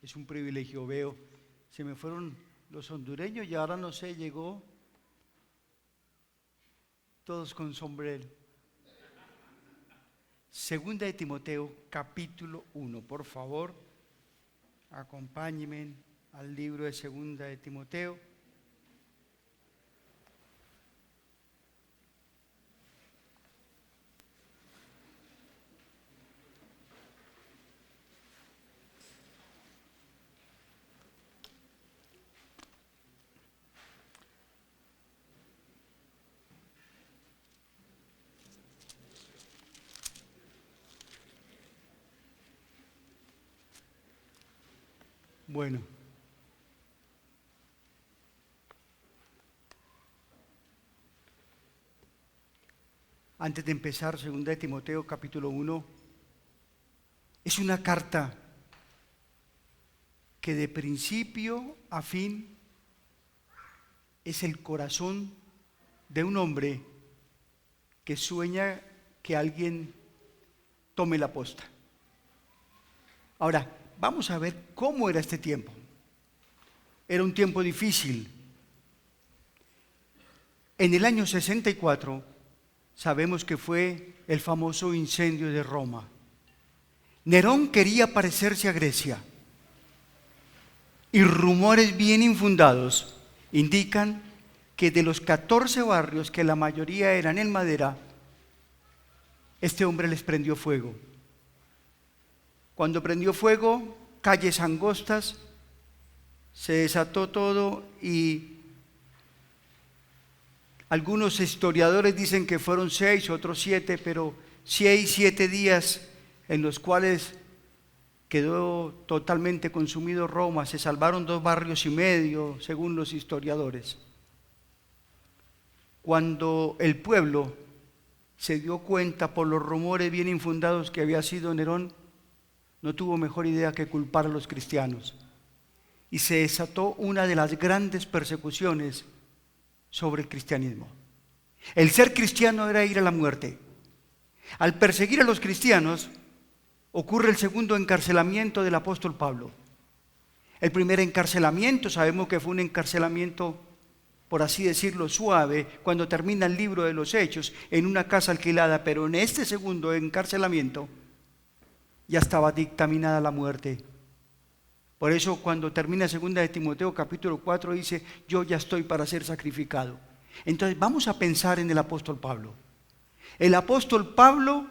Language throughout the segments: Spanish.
Es un privilegio, veo. Se me fueron los hondureños y ahora no sé, llegó todos con sombrero. Segunda de Timoteo, capítulo 1. Por favor, acompáñenme al libro de Segunda de Timoteo. Bueno, antes de empezar, Segunda de Timoteo, capítulo 1, es una carta que de principio a fin es el corazón de un hombre que sueña que alguien tome la posta. Ahora, vamos a ver cómo era este tiempo. Era un tiempo difícil. En el año 64, sabemos que fue el famoso incendio de Roma. Nerón quería parecerse a Grecia y rumores bien infundados indican que de los 14 barrios, que la mayoría eran en madera, este hombre les prendió fuego. Cuando prendió fuego, calles angostas, se desató todo y algunos historiadores dicen que fueron 6, otros 7, pero 6, 7 días en los cuales quedó totalmente consumido Roma. Se salvaron 2 barrios y medio, según los historiadores. Cuando el pueblo se dio cuenta por los rumores bien infundados que había sido Nerón, no tuvo mejor idea que culpar a los cristianos. Y se desató una de las grandes persecuciones sobre el cristianismo. El ser cristiano era ir a la muerte. Al perseguir a los cristianos, ocurre el segundo encarcelamiento del apóstol Pablo. El primer encarcelamiento, sabemos que fue un encarcelamiento, por así decirlo, suave, cuando termina el libro de los Hechos, en una casa alquilada, pero en este segundo encarcelamiento ya estaba dictaminada la muerte. Por eso cuando termina Segunda de Timoteo capítulo 4 dice, yo ya estoy para ser sacrificado. Entonces vamos a pensar en el apóstol Pablo. El apóstol Pablo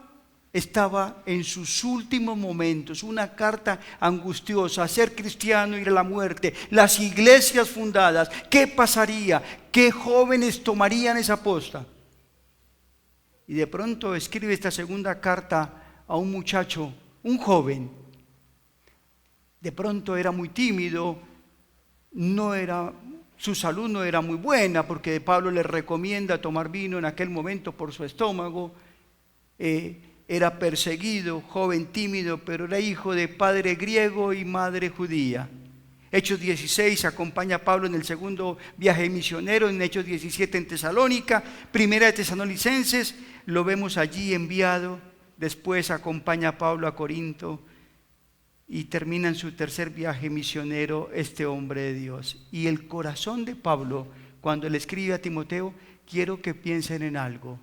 estaba en sus últimos momentos, una carta angustiosa, ser cristiano, ir a la muerte, las iglesias fundadas, ¿qué pasaría? ¿Qué jóvenes tomarían esa posta? Y de pronto escribe esta segunda carta a un muchacho, un joven. De pronto era muy tímido, su salud no era muy buena, porque Pablo le recomienda tomar vino en aquel momento por su estómago. Era perseguido, joven tímido, pero era hijo de padre griego y madre judía. Hechos 16 acompaña a Pablo en el segundo viaje misionero, en Hechos 17 en Tesalónica, Primera de Tesalonicenses, lo vemos allí enviado. Después acompaña a Pablo a Corinto y termina en su tercer viaje misionero este hombre de Dios. Y el corazón de Pablo, cuando le escribe a Timoteo, quiero que piensen en algo.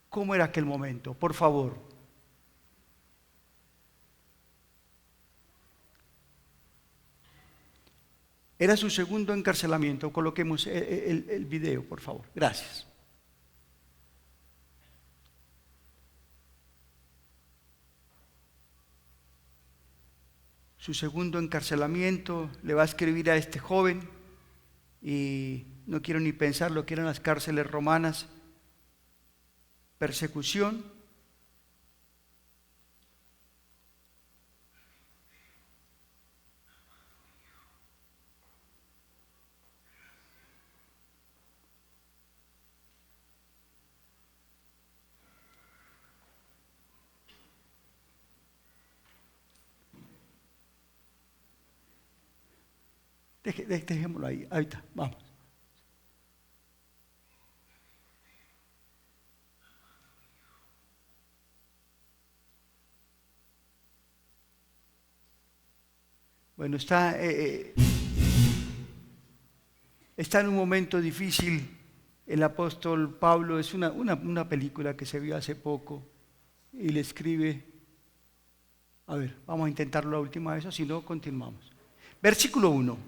¿Cómo era aquel momento? Por favor. Era su segundo encarcelamiento. Coloquemos el video, por favor. Gracias. Su segundo encarcelamiento, le va a escribir a este joven y no quiero ni pensar lo que eran las cárceles romanas. Persecución. Dejémoslo ahí, ahorita, vamos. Bueno, está en un momento difícil. El apóstol Pablo, es una película que se vio hace poco, y le escribe, a ver, vamos a intentarlo la última vez, o si no, continuamos. Versículo 1.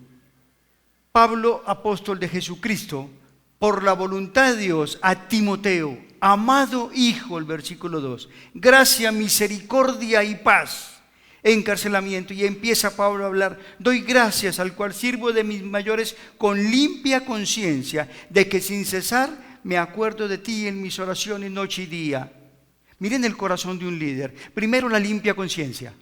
Pablo, apóstol de Jesucristo, por la voluntad de Dios, a Timoteo, amado hijo, el versículo 2, gracia, misericordia y paz, encarcelamiento. Y empieza Pablo a hablar: doy gracias al cual sirvo de mis mayores con limpia conciencia, de que sin cesar me acuerdo de ti en mis oraciones noche y día. Miren el corazón de un líder. Primero, la limpia conciencia.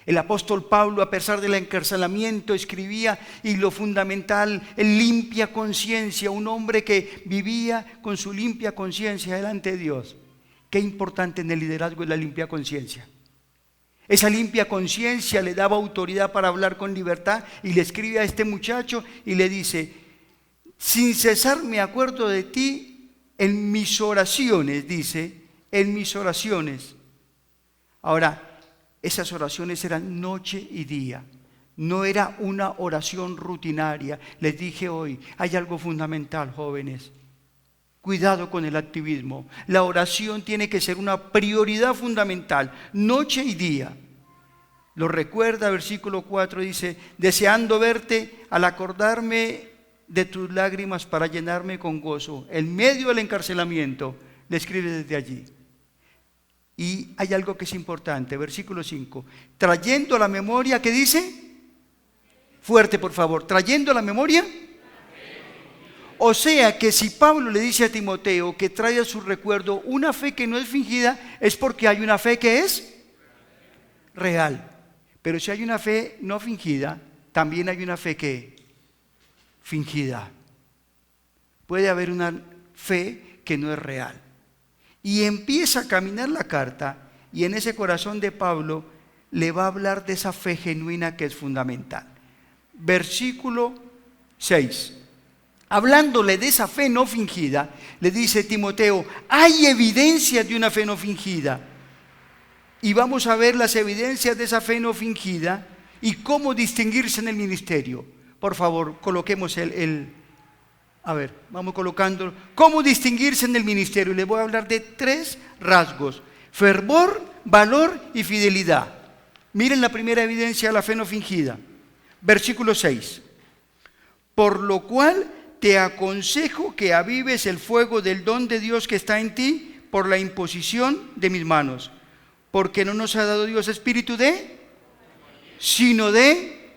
El apóstol Pablo, a pesar del encarcelamiento, escribía, y lo fundamental, el limpia conciencia, un hombre que vivía con su limpia conciencia delante de Dios. Qué importante en el liderazgo es la limpia conciencia. Esa limpia conciencia le daba autoridad para hablar con libertad, y le escribe a este muchacho y le dice: sin cesar me acuerdo de ti en mis oraciones, dice, en mis oraciones. Ahora, esas oraciones eran noche y día, no era una oración rutinaria. Les dije hoy, hay algo fundamental, jóvenes. Cuidado con el activismo. La oración tiene que ser una prioridad fundamental, noche y día. Lo recuerda, versículo 4 dice: deseando verte al acordarme de tus lágrimas para llenarme con gozo. En medio del encarcelamiento, le escribe desde allí. Y hay algo que es importante, versículo 5, trayendo a la memoria, ¿qué dice? Fuerte, por favor, trayendo a la memoria. O sea que si Pablo le dice a Timoteo que trae a su recuerdo una fe que no es fingida, es porque hay una fe que es real. Pero si hay una fe no fingida, también hay una fe que fingida. Puede haber una fe que no es real. Y empieza a caminar la carta, y en ese corazón de Pablo le va a hablar de esa fe genuina que es fundamental. Versículo 6. Hablándole de esa fe no fingida, le dice Timoteo: hay evidencias de una fe no fingida. Y vamos a ver las evidencias de esa fe no fingida y cómo distinguirse en el ministerio. Por favor, coloquemos a ver, vamos colocándolo. ¿Cómo distinguirse en el ministerio? Les voy a hablar de 3 rasgos: fervor, valor y fidelidad. Miren la primera evidencia de la fe no fingida. Versículo 6. Por lo cual te aconsejo que avives el fuego del don de Dios que está en ti por la imposición de mis manos. Porque no nos ha dado Dios espíritu de, sino de,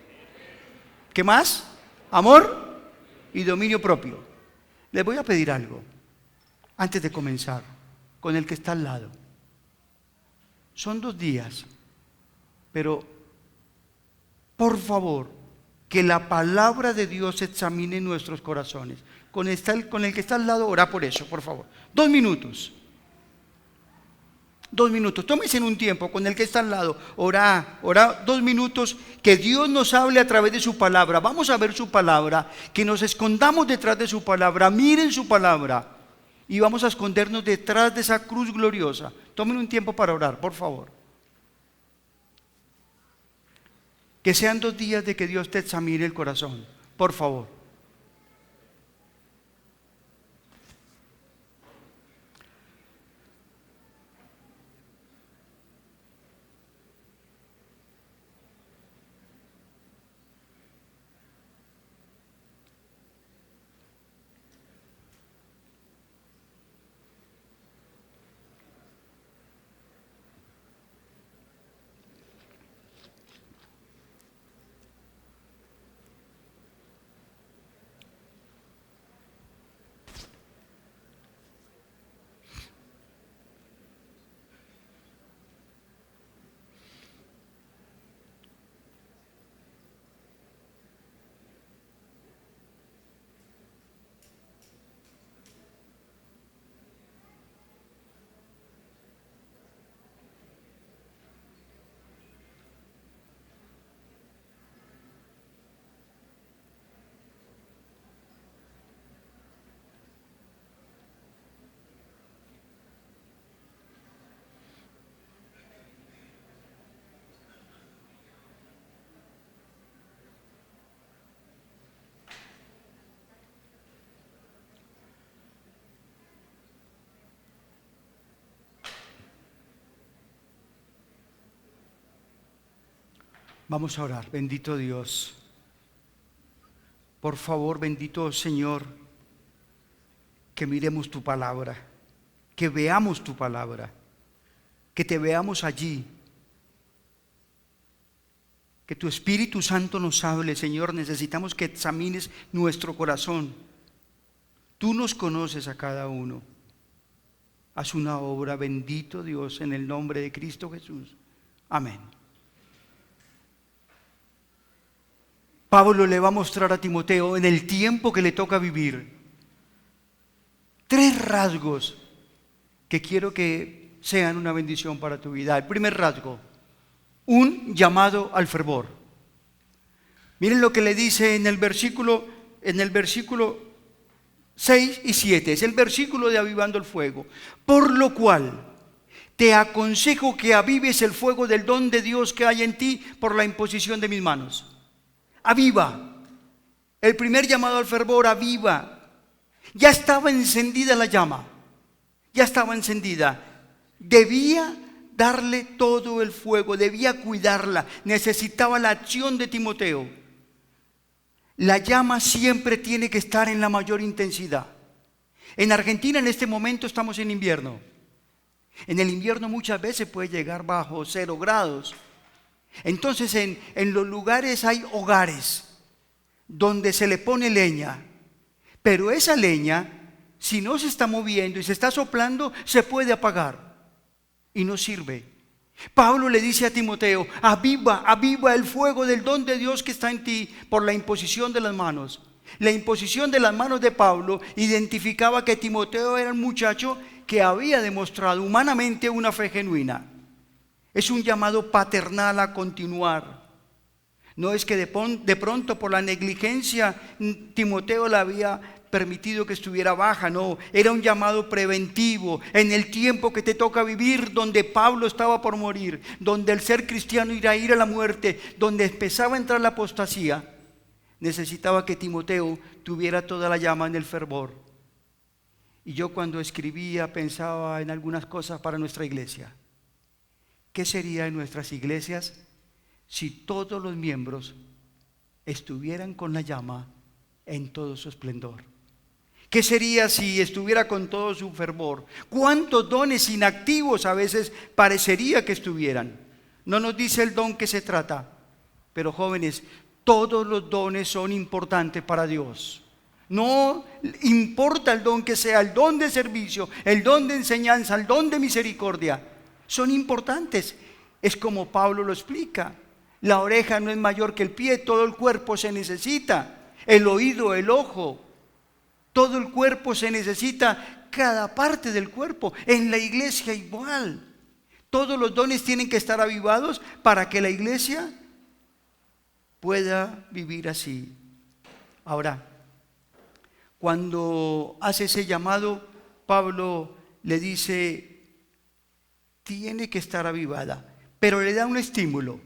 ¿qué más? Amor y dominio propio. Les voy a pedir algo antes de comenzar con el que está al lado. Son 2 días, pero por favor, que la palabra de Dios examine nuestros corazones. Con el que está al lado, orá por eso, por favor. 2 minutos. 2 minutos. Tómense un tiempo con el que está al lado. Orá 2 minutos, que Dios nos hable a través de su palabra. Vamos a ver su palabra, que nos escondamos detrás de su palabra. Miren su palabra y vamos a escondernos detrás de esa cruz gloriosa. Tomen un tiempo para orar, por favor. Que sean 2 días de que Dios te examine el corazón, por favor. Vamos a orar. Bendito Dios. Por favor, bendito Señor, que miremos tu palabra, que veamos tu palabra, que te veamos allí. Que tu Espíritu Santo nos hable, Señor. Necesitamos que examines nuestro corazón. Tú nos conoces a cada uno. Haz una obra, bendito Dios, en el nombre de Cristo Jesús. Amén. Pablo le va a mostrar a Timoteo en el tiempo que le toca vivir 3 rasgos que quiero que sean una bendición para tu vida. El primer rasgo: un llamado al fervor. Miren lo que le dice en el versículo 6 y 7. Es el versículo de avivando el fuego. Por lo cual te aconsejo que avives el fuego del don de Dios que hay en ti por la imposición de mis manos. Aviva. El primer llamado al fervor, aviva. Ya estaba encendida la llama. Ya estaba encendida. Debía darle todo el fuego, debía cuidarla, necesitaba la acción de Timoteo. La llama siempre tiene que estar en la mayor intensidad. En Argentina en este momento estamos en invierno. En el invierno muchas veces puede llegar bajo 0 grados. Entonces en los lugares hay hogares donde se le pone leña, pero esa leña, si no se está moviendo y se está soplando, se puede apagar. Y no sirve. Pablo le dice a Timoteo: aviva el fuego del don de Dios que está en ti por la imposición de las manos. La imposición de las manos de Pablo identificaba que Timoteo era un muchacho que había demostrado humanamente una fe genuina. Es un llamado paternal a continuar. No es que de pronto por la negligencia Timoteo le había permitido que estuviera baja, no, era un llamado preventivo. En el tiempo que te toca vivir, donde Pablo estaba por morir, donde el ser cristiano iba a ir a la muerte, donde empezaba a entrar la apostasía, necesitaba que Timoteo tuviera toda la llama en el fervor. Y yo cuando escribía pensaba en algunas cosas para nuestra iglesia. ¿Qué sería en nuestras iglesias si todos los miembros estuvieran con la llama en todo su esplendor? ¿Qué sería si estuviera con todo su fervor? ¿Cuántos dones inactivos a veces parecería que estuvieran? No nos dice el don que se trata, pero jóvenes, todos los dones son importantes para Dios. No importa el don que sea, el don de servicio, el don de enseñanza, el don de misericordia, son importantes. Es como Pablo lo explica. La oreja no es mayor que el pie, todo el cuerpo se necesita. El oído, el ojo, todo el cuerpo se necesita, cada parte del cuerpo. En la iglesia igual. Todos los dones tienen que estar avivados para que la iglesia pueda vivir así. Ahora, cuando hace ese llamado, Pablo le dice: tiene que estar avivada, pero le da un estímulo.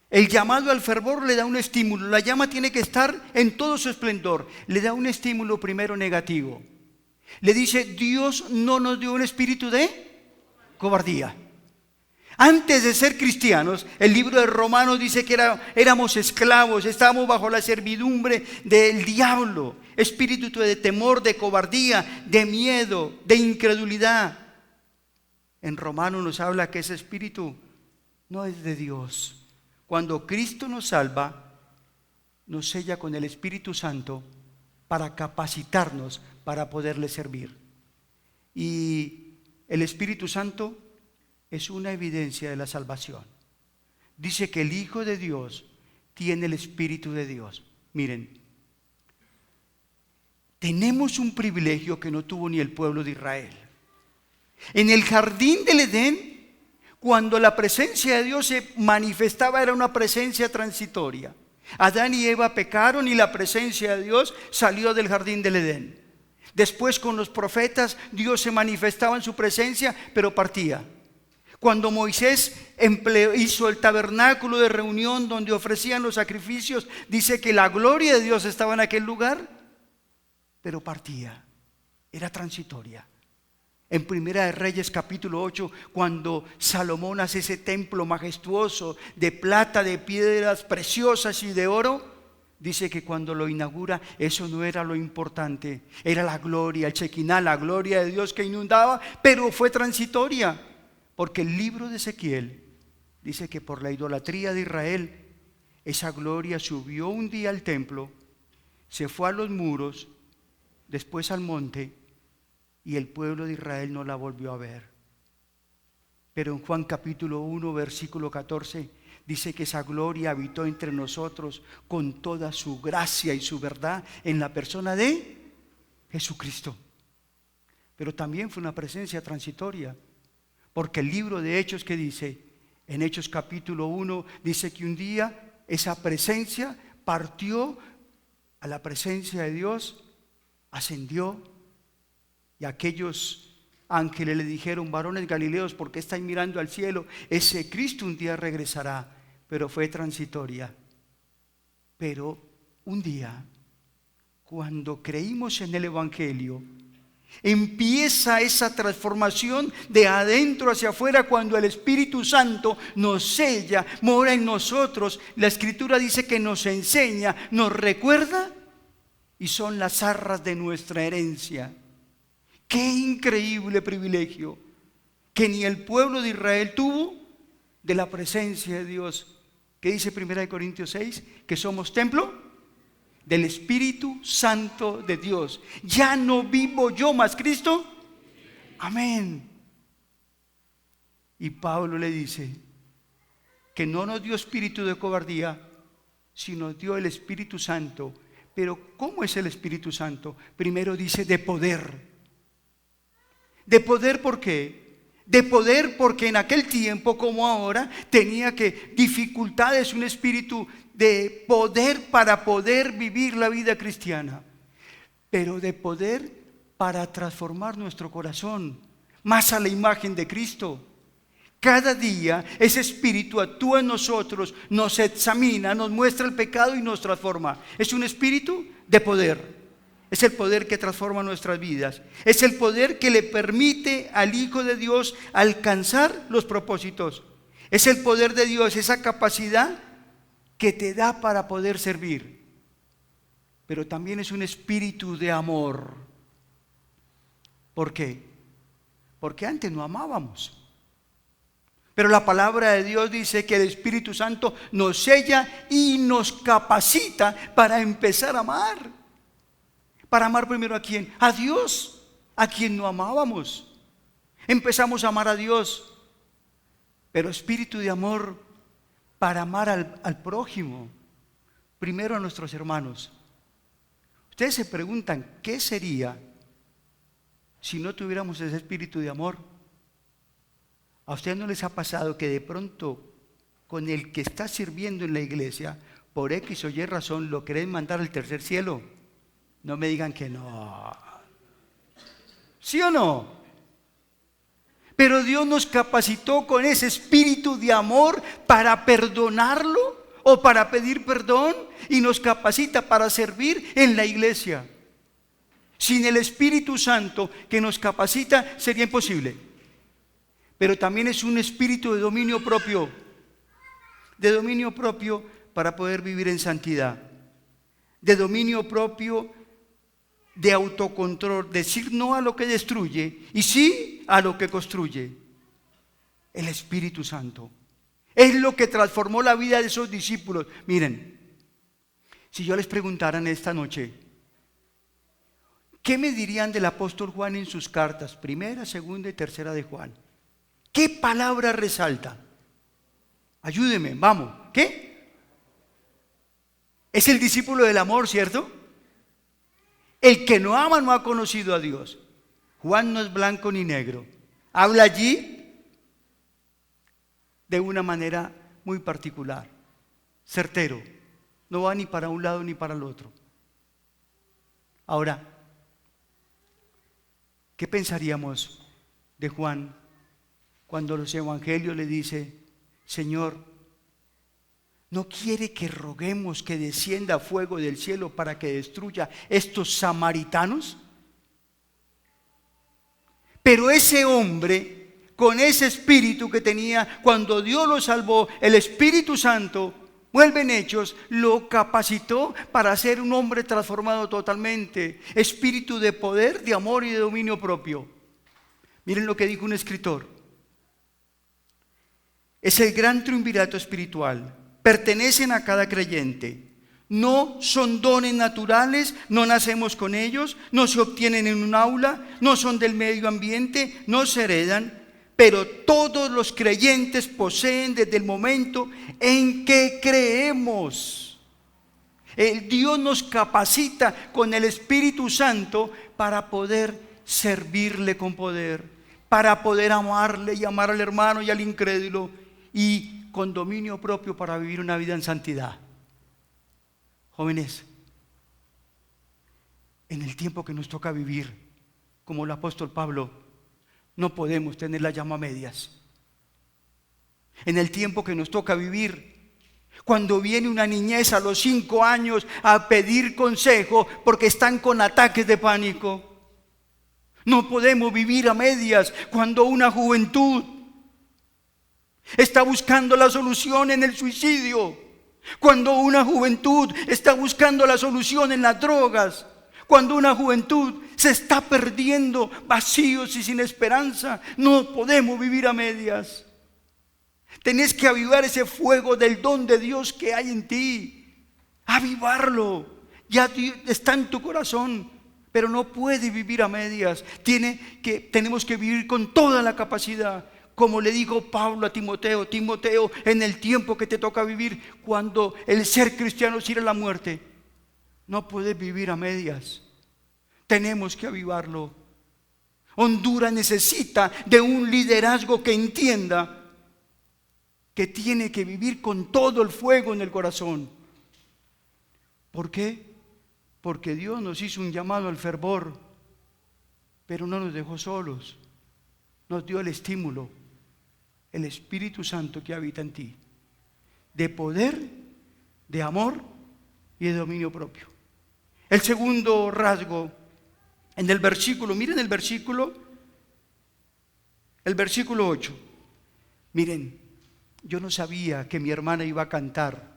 El llamado al fervor le da un estímulo. La llama tiene que estar en todo su esplendor. Le da un estímulo primero negativo. Le dice: Dios no nos dio un espíritu de cobardía. Antes de ser cristianos, el libro de Romanos dice que éramos esclavos, estábamos bajo la servidumbre del diablo. Espíritu de temor, de cobardía, de miedo, de incredulidad. En Romanos nos habla que ese espíritu no es de Dios. Cuando Cristo nos salva, nos sella con el Espíritu Santo para capacitarnos para poderle servir. Y el Espíritu Santo es una evidencia de la salvación. Dice que el Hijo de Dios tiene el Espíritu de Dios. Miren, tenemos un privilegio que no tuvo ni el pueblo de Israel. En el jardín del Edén, cuando la presencia de Dios se manifestaba, era una presencia transitoria. Adán y Eva pecaron y la presencia de Dios salió del jardín del Edén. Después con los profetas Dios se manifestaba en su presencia, pero partía. Cuando Moisés hizo el tabernáculo de reunión donde ofrecían los sacrificios, dice que la gloria de Dios estaba en aquel lugar, pero partía. Era transitoria. En Primera de Reyes capítulo 8, cuando Salomón hace ese templo majestuoso de plata, de piedras preciosas y de oro, dice que cuando lo inaugura, eso no era lo importante, era la gloria, el Shekinah, la gloria de Dios que inundaba, pero fue transitoria, porque el libro de Ezequiel dice que por la idolatría de Israel, esa gloria subió un día al templo, se fue a los muros, después al monte, y el pueblo de Israel no la volvió a ver. Pero en Juan capítulo 1, versículo 14, dice que esa gloria habitó entre nosotros con toda su gracia y su verdad en la persona de Jesucristo. Pero también fue una presencia transitoria, porque el libro de Hechos, que dice, en Hechos capítulo 1, dice que un día esa presencia partió a la presencia de Dios, ascendió, y aquellos ángeles le dijeron: varones galileos, ¿por qué estáis mirando al cielo? Ese Cristo un día regresará, pero fue transitoria. Pero un día, cuando creímos en el Evangelio, empieza esa transformación de adentro hacia afuera, cuando el Espíritu Santo nos sella, mora en nosotros. La Escritura dice que nos enseña, nos recuerda, y son las arras de nuestra herencia. Qué increíble privilegio que ni el pueblo de Israel tuvo de la presencia de Dios. ¿Qué dice 1 Corintios 6? Que somos templo del Espíritu Santo de Dios. Ya no vivo yo, mas Cristo. Amén. Y Pablo le dice que no nos dio espíritu de cobardía, sino dio el Espíritu Santo. Pero ¿cómo es el Espíritu Santo? Primero dice de poder. ¿De poder por qué? De poder porque en aquel tiempo como ahora tenía que dificultades, un espíritu de poder para poder vivir la vida cristiana, pero de poder para transformar nuestro corazón más a la imagen de Cristo. Cada día ese espíritu actúa en nosotros, nos examina, nos muestra el pecado y nos transforma. Es un espíritu de poder. Es el poder que transforma nuestras vidas. Es el poder que le permite al Hijo de Dios alcanzar los propósitos. Es el poder de Dios, esa capacidad que te da para poder servir. Pero también es un espíritu de amor. ¿Por qué? Porque antes no amábamos. Pero la palabra de Dios dice que el Espíritu Santo nos sella y nos capacita para empezar a amar. ¿Para amar primero a quién? A Dios, a quien no amábamos. Empezamos a amar a Dios, pero espíritu de amor para amar al prójimo, primero a nuestros hermanos. Ustedes se preguntan, ¿qué sería si no tuviéramos ese espíritu de amor? ¿A ustedes no les ha pasado que de pronto con el que está sirviendo en la iglesia, por X o Y razón, lo quieren mandar al tercer cielo? No me digan que no. ¿Sí o no? Pero Dios nos capacitó con ese espíritu de amor para perdonarlo o para pedir perdón, y nos capacita para servir en la iglesia. Sin el Espíritu Santo que nos capacita sería imposible. Pero también es un espíritu de dominio propio para poder vivir en santidad, de dominio propio, de autocontrol, decir no a lo que destruye y sí a lo que construye. El Espíritu Santo es lo que transformó la vida de esos discípulos. Miren, si yo les preguntara en esta noche, ¿qué me dirían del apóstol Juan en sus cartas? Primera, segunda y tercera de Juan. ¿Qué palabra resalta? Ayúdeme, vamos. ¿Qué? Es el discípulo del amor, ¿cierto? El que no ama no ha conocido a Dios. Juan no es blanco ni negro. Habla allí de una manera muy particular, certero. No va ni para un lado ni para el otro. Ahora, ¿qué pensaríamos de Juan cuando los evangelios le dice: Señor, ¿no quiere que roguemos que descienda fuego del cielo para que destruya estos samaritanos? Pero ese hombre, con ese espíritu que tenía, cuando Dios lo salvó, el Espíritu Santo, vuelve en Hechos, lo capacitó para ser un hombre transformado totalmente. Espíritu de poder, de amor y de dominio propio. Miren lo que dijo un escritor. Es el gran triunvirato espiritual. Pertenecen a cada creyente. No son dones naturales, no nacemos con ellos, no se obtienen en un aula, no son del medio ambiente, no se heredan, pero todos los creyentes poseen desde el momento en que creemos. El Dios nos capacita con el Espíritu Santo para poder servirle con poder, para poder amarle y amar al hermano y al incrédulo, y con dominio propio para vivir una vida en santidad. Jóvenes, en el tiempo que nos toca vivir, como el apóstol Pablo, no podemos tener la llama a medias. En el tiempo que nos toca vivir, cuando viene una niñez a los 5 años a pedir consejo porque están con ataques de pánico, no podemos vivir a medias. Cuando una juventud está buscando la solución en el suicidio, cuando una juventud está buscando la solución en las drogas, cuando una juventud se está perdiendo, vacíos y sin esperanza, no podemos vivir a medias. Tenés que avivar ese fuego del don de Dios que hay en ti, avivarlo. Ya está en tu corazón, pero no puede vivir a medias. Tenemos que vivir con toda la capacidad. Como le dijo Pablo a Timoteo: Timoteo, en el tiempo que te toca vivir, cuando el ser cristiano es ir a la muerte, no puedes vivir a medias. Tenemos que avivarlo. Honduras necesita de un liderazgo que entienda que tiene que vivir con todo el fuego en el corazón. ¿Por qué? Porque Dios nos hizo un llamado al fervor, pero no nos dejó solos. Nos dio el estímulo, el Espíritu Santo que habita en ti, de poder, de amor y de dominio propio. El segundo rasgo en el versículo, miren el versículo 8. Miren, yo no sabía que mi hermana iba a cantar,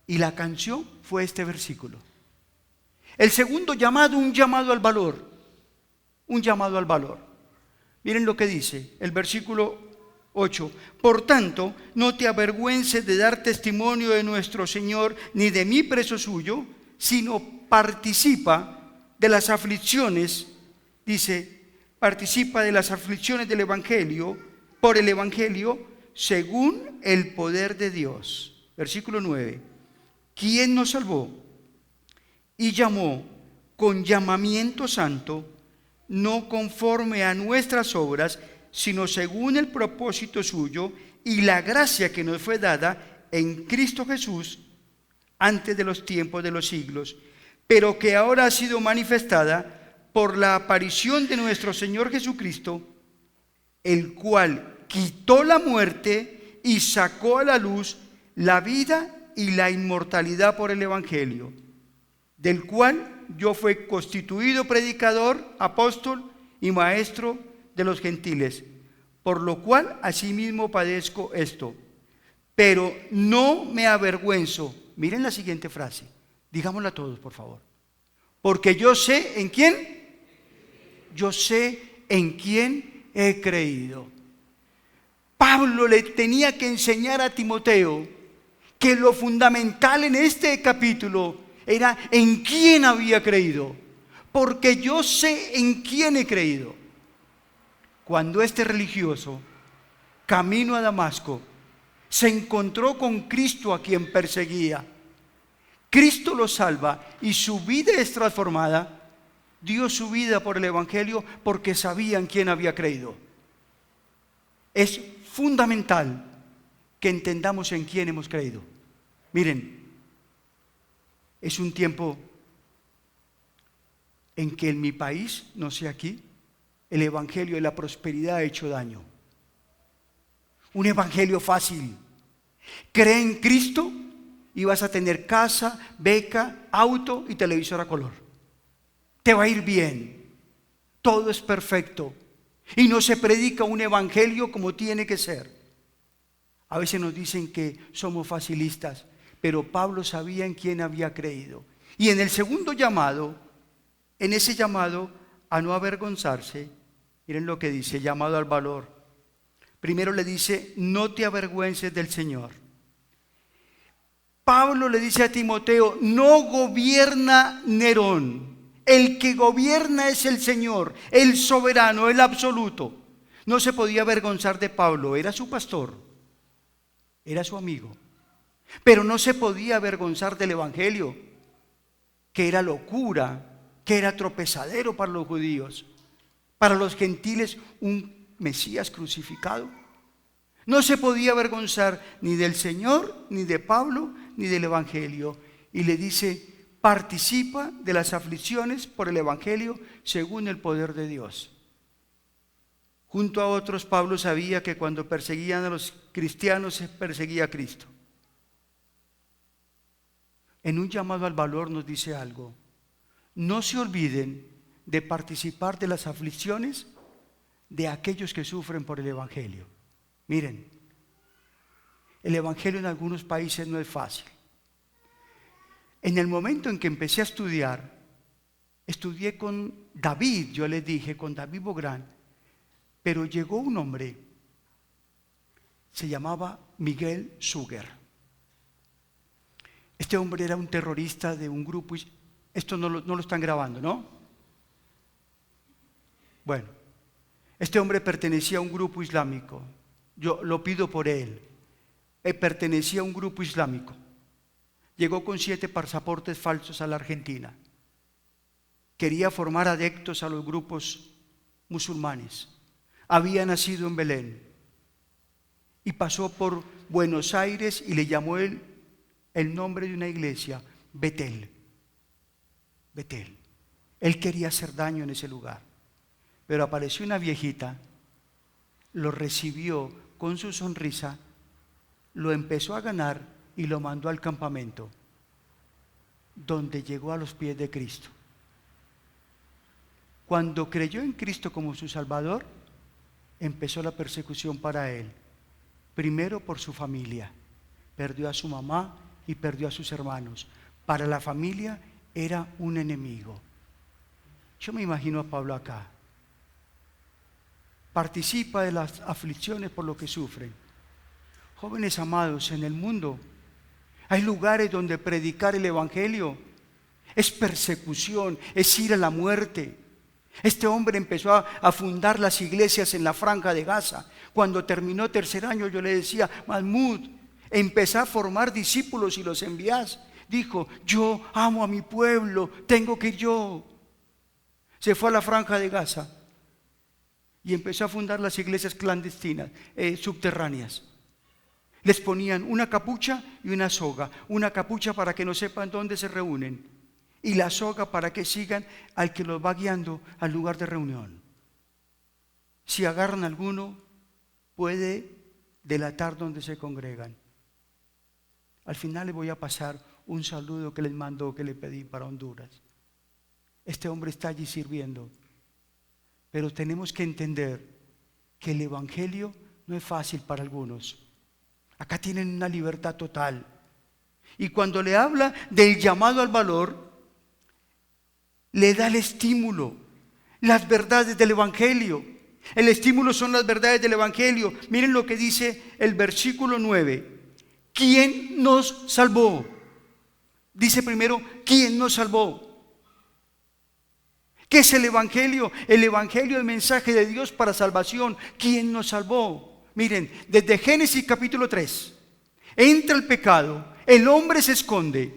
y la canción fue este versículo. El segundo llamado, un llamado al valor. Un llamado al valor. Miren lo que dice el versículo 8. Por tanto, no te avergüences de dar testimonio de nuestro Señor, ni de mí preso suyo, sino participa de las aflicciones, dice, participa de las aflicciones del Evangelio, por el Evangelio, según el poder de Dios. Versículo 9. ¿Quién nos salvó y llamó con llamamiento santo, no conforme a nuestras obras, sino según el propósito suyo y la gracia que nos fue dada en Cristo Jesús antes de los tiempos de los siglos, pero que ahora ha sido manifestada por la aparición de nuestro Señor Jesucristo, el cual quitó la muerte y sacó a la luz la vida y la inmortalidad por el Evangelio, del cual yo fui constituido predicador, apóstol y maestro de los gentiles, por lo cual asimismo padezco esto, pero no me avergüenzo. Miren la siguiente frase, digámosla todos por favor. Porque yo sé en quién, yo sé en quién he creído. Pablo le tenía que enseñar a Timoteo que lo fundamental en este capítulo era en quién había creído. Porque yo sé en quién he creído. Cuando este religioso, camino a Damasco, se encontró con Cristo a quien perseguía, Cristo lo salva y su vida es transformada. Dio su vida por el Evangelio porque sabía en quién había creído. Es fundamental que entendamos en quién hemos creído. Miren, es un tiempo en que en mi país, no sé aquí, el evangelio de la prosperidad ha hecho daño. Un evangelio fácil. Cree en Cristo y vas a tener casa, beca, auto y televisor a color. Te va a ir bien. todo es perfecto y no se predica un evangelio como tiene que ser. A veces nos dicen que somos facilistas, pero Pablo sabía en quién había creído. Y en el segundo llamado, en ese llamado a no avergonzarse, miren lo que dice, llamado al valor. Primero le dice, no te avergüences del Señor. Pablo le dice a Timoteo, no gobierna Nerón. El que gobierna es el Señor, el soberano, el absoluto. No se podía avergonzar de Pablo, era su pastor, era su amigo. Pero no se podía avergonzar del evangelio, que era locura, que era tropezadero para los judíos. Para los gentiles, un Mesías crucificado. No se podía avergonzar ni del Señor, ni de Pablo, ni del evangelio. Y le dice, participa de las aflicciones por el evangelio según el poder de Dios. Junto a otros, Pablo sabía que cuando perseguían a los cristianos se perseguía a Cristo. En un llamado al valor nos dice algo. No se olviden de participar de las aflicciones de aquellos que sufren por el evangelio. Miren, el evangelio en algunos países no es fácil. En el momento en que empecé a estudiar, estudié con David, yo les dije, con David Bográn, pero llegó un hombre, se llamaba Miguel Suger. Este hombre era un terrorista de un grupo, esto no lo están grabando, ¿no? Bueno, este hombre pertenecía a un grupo islámico, yo lo pido por él, pertenecía a un grupo islámico. Llegó con 7 pasaportes falsos a la Argentina. Quería formar adeptos a los grupos musulmanes. Había nacido en Belén y pasó por Buenos Aires y le llamó el nombre de una iglesia, Betel. Betel. Él quería hacer daño en ese lugar, pero apareció una viejita, lo recibió con su sonrisa, lo empezó a ganar y lo mandó al campamento, donde llegó a los pies de Cristo. Cuando creyó en Cristo como su Salvador, empezó la persecución para él. Primero por su familia. Perdió a su mamá y perdió a sus hermanos. Para la familia era un enemigo. Yo me imagino a Pablo acá. Participa de las aflicciones por lo que sufren. Jóvenes amados, en el mundo hay lugares donde predicar el evangelio es persecución, es ir a la muerte. Este hombre empezó a fundar las iglesias en la Franja de Gaza. Cuando terminó tercer año yo le decía, Mahmoud, empezá a formar discípulos y los envías. Dijo, yo amo a mi pueblo, tengo que ir yo. Se fue a la Franja de Gaza y empezó a fundar las iglesias clandestinas, subterráneas. Les ponían una capucha y una soga. Una capucha para que no sepan dónde se reúnen y la soga para que sigan al que los va guiando al lugar de reunión. Si agarran a alguno, puede delatar donde se congregan. Al final les voy a pasar un saludo que les mandó, que le pedí para Honduras. Este hombre está allí sirviendo. Pero tenemos que entender que el evangelio no es fácil para algunos. Acá tienen una libertad total. Y cuando le habla del llamado al valor, le da el estímulo, las verdades del evangelio. El estímulo son las verdades del evangelio. Miren lo que dice el versículo 9. ¿Quién nos salvó? Dice primero, ¿quién nos salvó? ¿Qué es el evangelio? El evangelio es el mensaje de Dios para salvación. ¿Quién nos salvó? Miren, desde Génesis capítulo 3, entra el pecado, el hombre se esconde.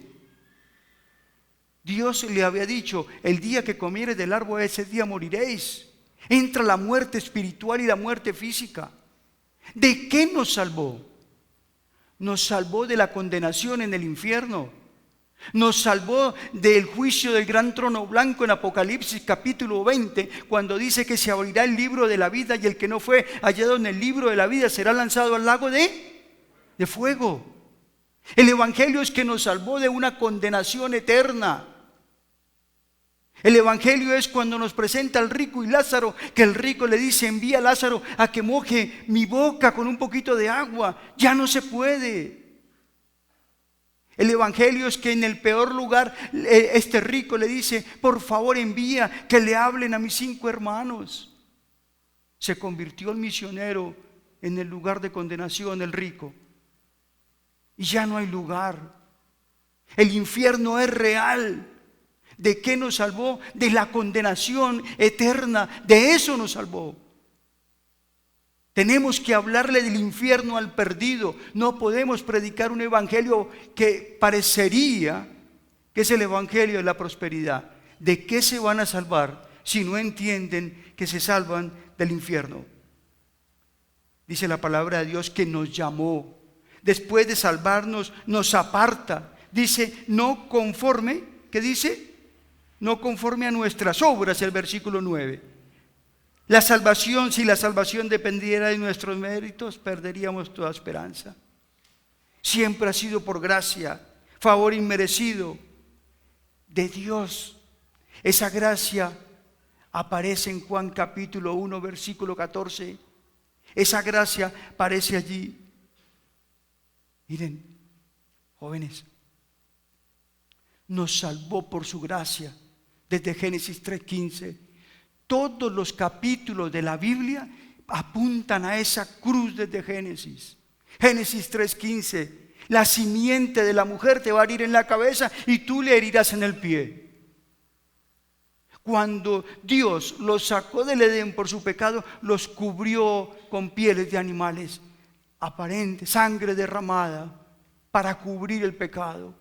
Dios le había dicho, el día que comieres del árbol, ese día moriréis. Entra la muerte espiritual y la muerte física. ¿De qué nos salvó? Nos salvó de la condenación en el infierno. Nos salvó del juicio del gran trono blanco en Apocalipsis capítulo 20, cuando dice que se abrirá el libro de la vida y el que no fue hallado en el libro de la vida será lanzado al lago de fuego. El evangelio es que nos salvó de una condenación eterna. El evangelio es cuando nos presenta al rico y Lázaro, que el rico le dice: envía a Lázaro a que moje mi boca con un poquito de agua. Ya no se puede. El evangelio es que en el peor lugar este rico le dice: por favor, envía que le hablen a mis 5 hermanos. Se convirtió el misionero en el lugar de condenación, el rico. Y ya no hay lugar. El infierno es real. ¿De qué nos salvó? De la condenación eterna. De eso nos salvó. Tenemos que hablarle del infierno al perdido. No podemos predicar un evangelio que parecería que es el evangelio de la prosperidad. ¿De qué se van a salvar si no entienden que se salvan del infierno? Dice la palabra de Dios que nos llamó. Después de salvarnos, nos aparta. Dice: no conforme, ¿qué dice? No conforme a nuestras obras, el versículo 9. La salvación, si la salvación dependiera de nuestros méritos, perderíamos toda esperanza. Siempre ha sido por gracia, favor inmerecido de Dios. Esa gracia aparece en Juan capítulo 1, versículo 14. Esa gracia aparece allí. Miren, jóvenes, nos salvó por su gracia. Desde Génesis 3:15, todos los capítulos de la Biblia apuntan a esa cruz desde Génesis. Génesis 3:15, la simiente de la mujer te va a herir en la cabeza y tú le herirás en el pie. Cuando Dios los sacó del Edén por su pecado, los cubrió con pieles de animales, aparente, sangre derramada para cubrir el pecado.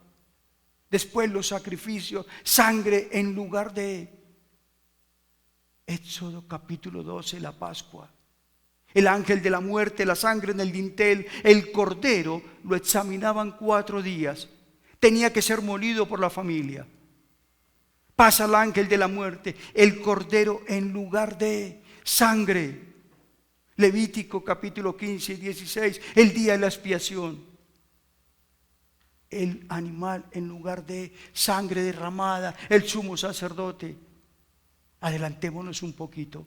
Después los sacrificios, sangre en lugar de. Éxodo capítulo 12, la Pascua. El ángel de la muerte, la sangre en el dintel, el cordero, lo examinaban 4 días. Tenía que ser molido por la familia. Pasa el ángel de la muerte, el cordero en lugar de sangre. Levítico capítulo 15 y 16, el día de la expiación. El animal en lugar de sangre derramada, el sumo sacerdote. Adelantémonos un poquito.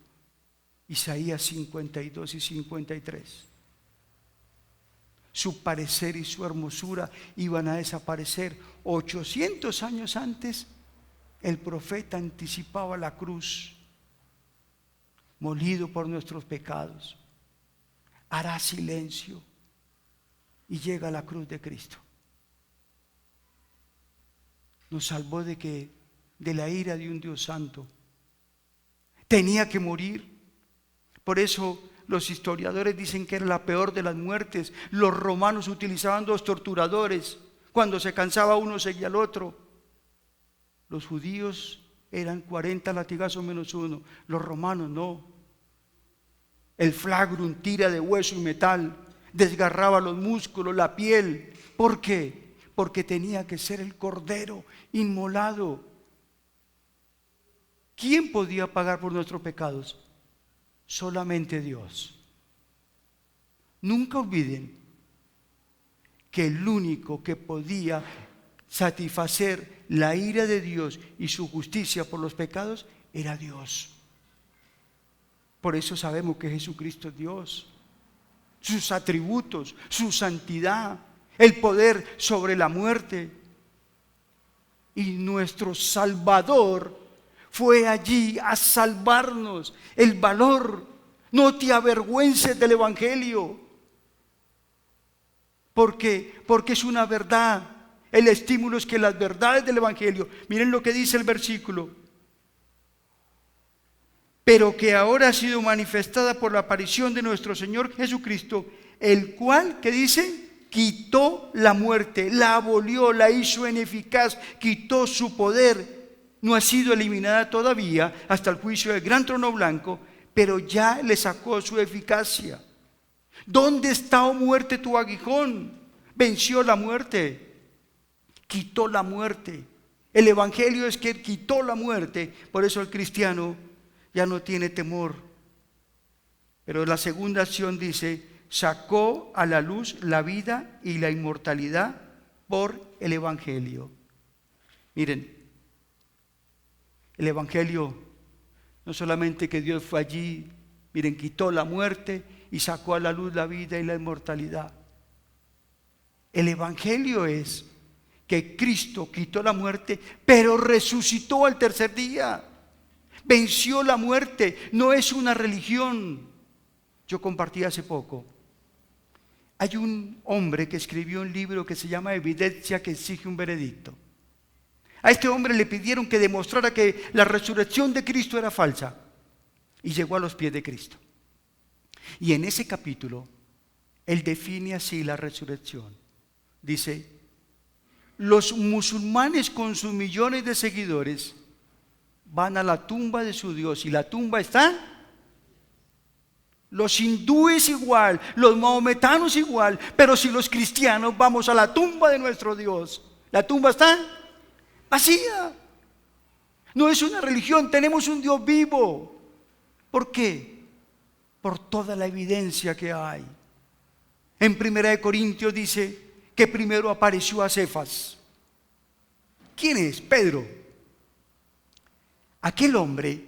Isaías 52 y 53. Su parecer y su hermosura iban a desaparecer. 800 años antes, el profeta anticipaba la cruz, molido por nuestros pecados. Hará silencio y llega a la cruz de Cristo. Nos salvó de la ira de un Dios santo. Tenía que morir. Por eso los historiadores dicen que era la peor de las muertes. Los romanos utilizaban 2 torturadores. Cuando se cansaba uno, seguía al otro. Los judíos eran 40 latigazos menos 1. Los romanos no. El flagrum, tira de hueso y metal, desgarraba los músculos, la piel. ¿Por qué? Porque tenía que ser el cordero inmolado. ¿Quién podía pagar por nuestros pecados? Solamente Dios. Nunca olviden que el único que podía satisfacer la ira de Dios y su justicia por los pecados era Dios. Por eso sabemos que Jesucristo es Dios. Sus atributos, su santidad, el poder sobre la muerte. Y nuestro Salvador fue allí a salvarnos. El valor. No te avergüences del Evangelio. Porque es una verdad. El estímulo es que las verdades del Evangelio, miren lo que dice el versículo, pero que ahora ha sido manifestada por la aparición de nuestro Señor Jesucristo, el cual, ¿qué dice? Quitó la muerte, la abolió, la hizo ineficaz, quitó su poder. No ha sido eliminada todavía hasta el juicio del gran trono blanco, pero ya le sacó su eficacia. ¿Dónde está, oh muerte, tu aguijón? Venció la muerte. Quitó la muerte. El evangelio es que quitó la muerte. Por eso el cristiano ya no tiene temor. Pero la segunda acción dice: sacó a la luz la vida y la inmortalidad por el evangelio. Miren, El Evangelio no solamente que Dios fue allí, miren, quitó la muerte y sacó a la luz la vida y la inmortalidad. El Evangelio es que Cristo quitó la muerte, pero resucitó al tercer día. Venció la muerte, no es una religión. Yo compartí hace poco. Hay un hombre que escribió un libro que se llama Evidencia que exige un veredicto. A este hombre le pidieron que demostrara que la resurrección de Cristo era falsa. Y llegó a los pies de Cristo. Y en ese capítulo, él define así la resurrección. Dice, los musulmanes con sus millones de seguidores van a la tumba de su Dios y la tumba está. Los hindúes igual, los mahometanos igual, pero si los cristianos vamos a la tumba de nuestro Dios, la tumba está vacía. No es una religión, tenemos un Dios vivo. ¿Por qué? Por toda la evidencia que hay. En 1 Corintios dice que primero apareció a Cefas. ¿Quién es? Pedro. Aquel hombre,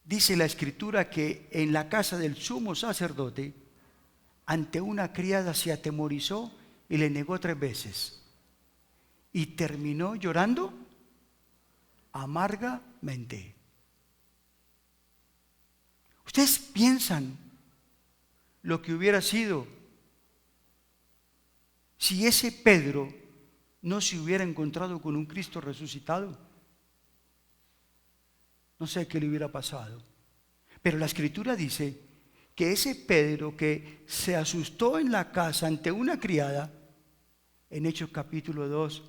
dice la Escritura, que en la casa del sumo sacerdote, ante una criada se atemorizó y le negó 3 veces. Y terminó llorando amargamente. ¿Ustedes piensan lo que hubiera sido si ese Pedro no se hubiera encontrado con un Cristo resucitado? No sé qué le hubiera pasado. Pero la Escritura dice que ese Pedro que se asustó en la casa ante una criada, en Hechos capítulo 2,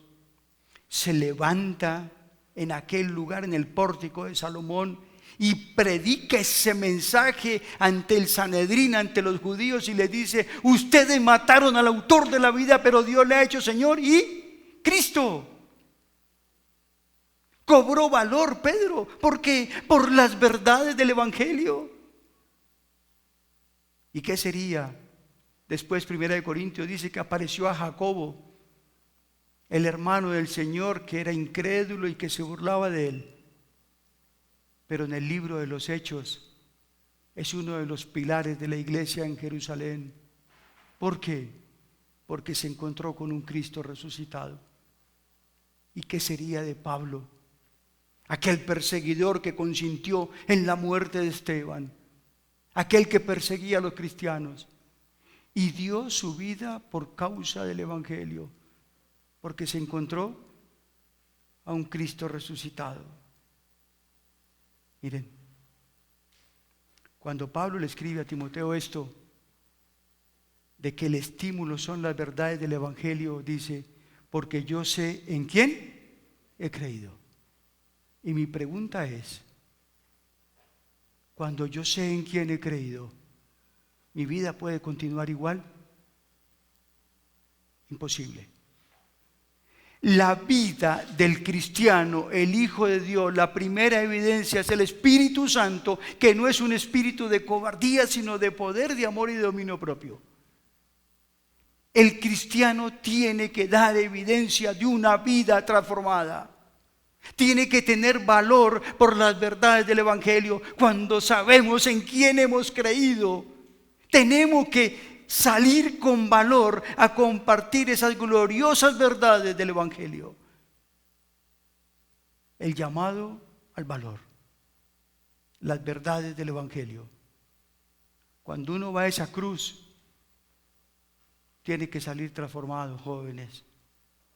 se levanta en aquel lugar, en el pórtico de Salomón, y predica ese mensaje ante el Sanedrín, ante los judíos, y le dice: ustedes mataron al autor de la vida, pero Dios le ha hecho Señor y Cristo. Cobró valor Pedro, porque por las verdades del Evangelio. ¿Y qué sería? Después 1 Corintios dice que apareció a Jacobo, el hermano del Señor, que era incrédulo y que se burlaba de él. Pero en el libro de los Hechos es uno de los pilares de la iglesia en Jerusalén. ¿Por qué? Porque se encontró con un Cristo resucitado. ¿Y qué sería de Pablo? Aquel perseguidor que consintió en la muerte de Esteban, aquel que perseguía a los cristianos y dio su vida por causa del Evangelio, porque se encontró a un Cristo resucitado. Miren, cuando Pablo le escribe a Timoteo esto, de que el estímulo son las verdades del Evangelio, dice: porque yo sé en quién he creído. Y mi pregunta es, cuando yo sé en quién he creído, ¿mi vida puede continuar igual? Imposible. La vida del cristiano, el Hijo de Dios, la primera evidencia es el Espíritu Santo, que no es un espíritu de cobardía, sino de poder, de amor y de dominio propio. El cristiano tiene que dar evidencia de una vida transformada. Tiene que tener valor por las verdades del Evangelio. Cuando sabemos en quién hemos creído, tenemos que salir con valor a compartir esas gloriosas verdades del Evangelio. El llamado al valor, las verdades del Evangelio. Cuando uno va a esa cruz, tiene que salir transformado, jóvenes.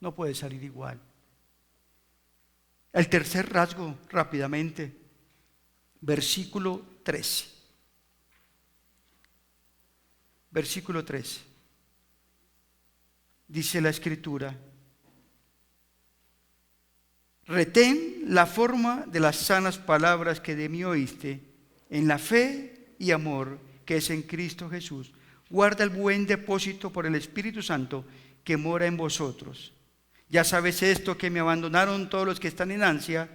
No puede salir igual. El tercer rasgo, rápidamente, versículo 13. Versículo 13. Dice la Escritura: retén la forma de las sanas palabras que de mí oíste, en la fe y amor que es en Cristo Jesús. Guarda el buen depósito por el Espíritu Santo que mora en vosotros. Ya sabes esto, que me abandonaron todos los que están en Asia,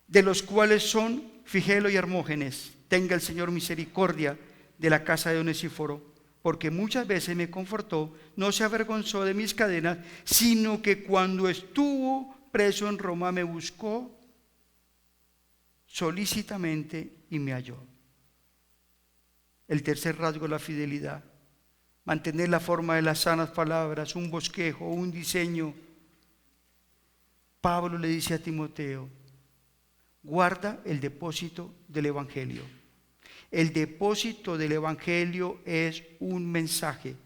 de los cuales son Figelo y Hermógenes. Tenga el Señor misericordia de la casa de Onesíforo, porque muchas veces me confortó, no se avergonzó de mis cadenas, sino que cuando estuvo preso en Roma me buscó solícitamente y me halló. El tercer rasgo es la fidelidad. Mantener la forma de las sanas palabras, un bosquejo, un diseño. Pablo le dice a Timoteo: guarda el depósito del Evangelio. El depósito del Evangelio es un mensaje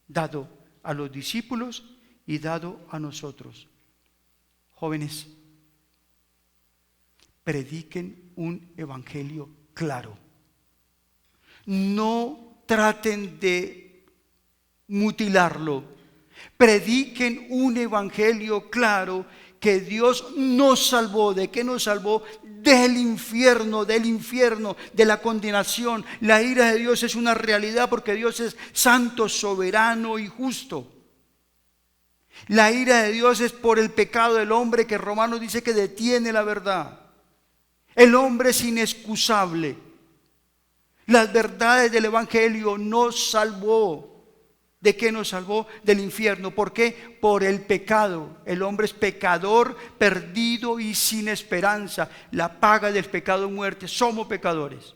dado a los discípulos y dado a nosotros. Jóvenes, prediquen un evangelio claro. No traten de mutilarlo. Prediquen un evangelio claro, que Dios nos salvó. ¿De qué nos salvó? Del infierno, de la condenación. La ira de Dios es una realidad porque Dios es santo, soberano y justo. La ira de Dios es por el pecado del hombre, que Romanos dice que detiene la verdad. El hombre es inexcusable. Las verdades del evangelio nos salvó. ¿De qué nos salvó? Del infierno. ¿Por qué? Por el pecado. El hombre es pecador, perdido y sin esperanza. La paga del pecado es muerte. Somos pecadores.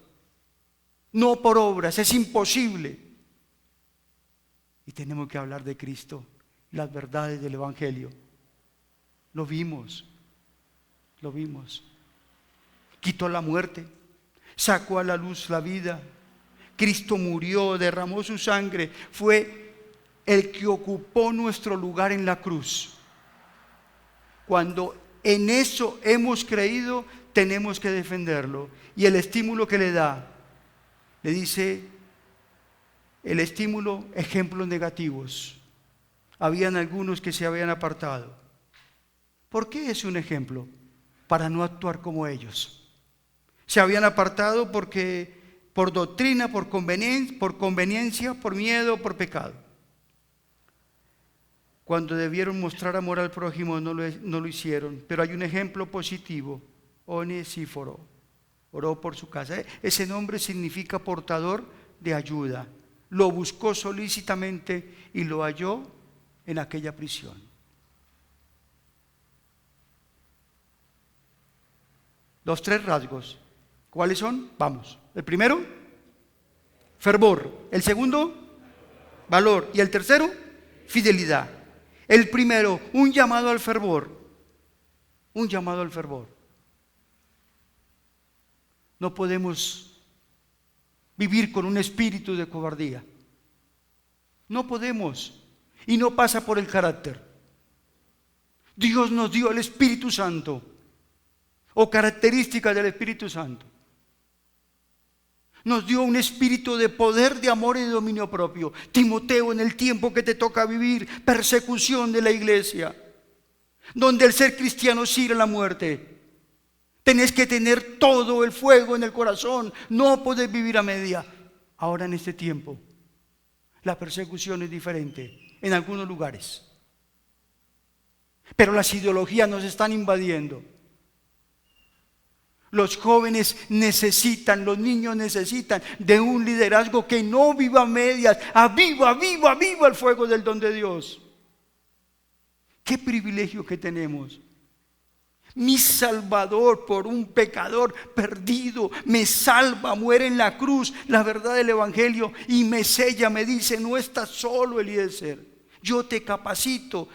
No por obras, es imposible. Y tenemos que hablar de Cristo, las verdades del evangelio. Lo vimos. Quitó la muerte, sacó a la luz la vida. Cristo murió, derramó su sangre, fue el que ocupó nuestro lugar en la cruz. Cuando en eso hemos creído, tenemos que defenderlo. Y el estímulo que le da, le dice el estímulo, ejemplos negativos. Habían algunos que se habían apartado. ¿Por qué es un ejemplo? Para no actuar como ellos. Se habían apartado por doctrina, por conveniencia, por miedo, por pecado. Cuando debieron mostrar amor al prójimo no lo hicieron. Pero hay un ejemplo positivo. Onesíforo oró por su casa. Ese nombre significa portador de ayuda. Lo buscó solícitamente y lo halló en aquella prisión. Los tres rasgos, ¿cuáles son? Vamos. El primero, fervor. El segundo, valor. Y el tercero, fidelidad. El primero, un llamado al fervor. Un llamado al fervor. No podemos vivir con un espíritu de cobardía. No podemos. Y no pasa por el carácter. Dios nos dio el Espíritu Santo, o características del Espíritu Santo. Nos dio un espíritu de poder, de amor y de dominio propio. Timoteo, en el tiempo que te toca vivir, persecución de la iglesia, donde el ser cristiano es ir a la muerte, tenés que tener todo el fuego en el corazón. No podés vivir a media. Ahora en este tiempo, la persecución es diferente en algunos lugares. Pero las ideologías nos están invadiendo. Los jóvenes necesitan, los niños necesitan de un liderazgo que no viva a medias. Aviva el fuego del don de Dios. Qué privilegio que tenemos. Mi Salvador, por un pecador perdido, me salva, muere en la cruz, la verdad del evangelio, y me sella, me dice: no estás solo, Eliezer. Yo te capacito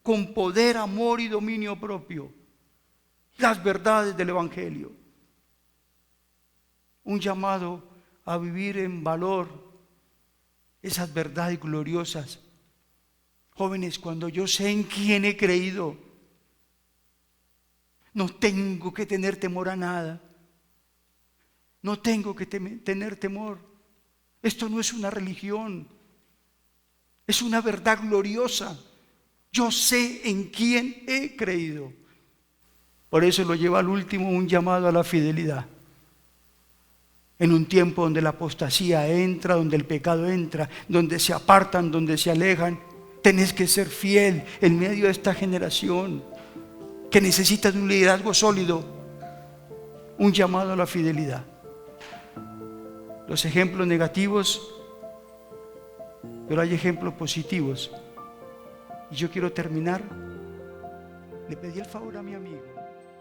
con poder, amor y dominio propio. Las verdades del evangelio. Un llamado a vivir en valor esas verdades gloriosas. Jóvenes, cuando yo sé en quién he creído, no tengo que tener temor a nada. No tengo que tener temor. Esto no es una religión, es una verdad gloriosa. Yo sé en quién he creído. Por eso lo lleva al último, un llamado a la fidelidad. En un tiempo donde la apostasía entra, donde el pecado entra, donde se apartan, donde se alejan, tenés que ser fiel en medio de esta generación que necesita de un liderazgo sólido, un llamado a la fidelidad. Los ejemplos negativos, pero hay ejemplos positivos. Y yo quiero terminar. Le pedí el favor a mi amigo